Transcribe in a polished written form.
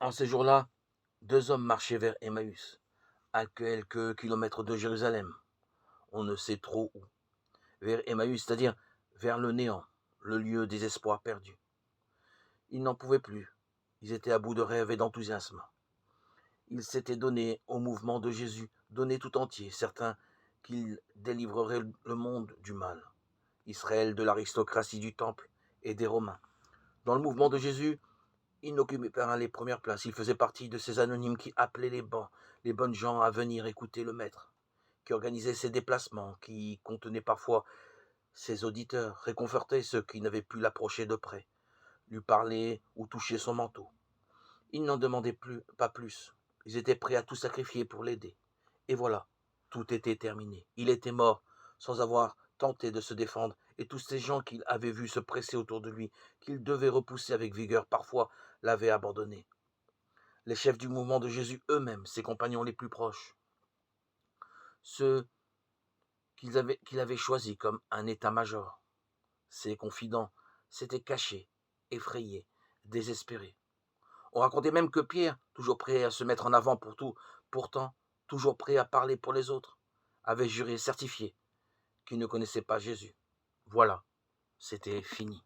En ces jours-là, deux hommes marchaient vers Emmaüs, à quelques kilomètres de Jérusalem, on ne sait trop où. Vers Emmaüs, c'est-à-dire vers le néant, le lieu des espoirs perdus. Ils n'en pouvaient plus. Ils étaient à bout de rêve et d'enthousiasme. Ils s'étaient donnés au mouvement de Jésus, donnés tout entier, certains qu'ils délivreraient le monde du mal. Israël de l'aristocratie du temple et des Romains. Dans le mouvement de Jésus, il n'occupait pas les premières places. Il faisait partie de ces anonymes qui appelaient les bonnes gens à venir écouter le maître, qui organisaient ses déplacements, qui contenaient parfois ses auditeurs, réconfortaient ceux qui n'avaient pu l'approcher de près, lui parler ou toucher son manteau. Ils n'en demandaient pas plus. Ils étaient prêts à tout sacrifier pour l'aider. Et voilà, tout était terminé. Il était mort, sans avoir tenté de se défendre, et tous ces gens qu'il avait vus se presser autour de lui, qu'il devait repousser avec vigueur, parfois l'avaient abandonné. Les chefs du mouvement de Jésus eux-mêmes, ses compagnons les plus proches, ceux qu'il avait choisis comme un état-major, ses confidents, s'étaient cachés, effrayés, désespérés. On racontait même que Pierre, toujours prêt à se mettre en avant pour tout, pourtant toujours prêt à parler pour les autres, avait juré, certifié, qu'il ne connaissait pas Jésus. Voilà, c'était fini.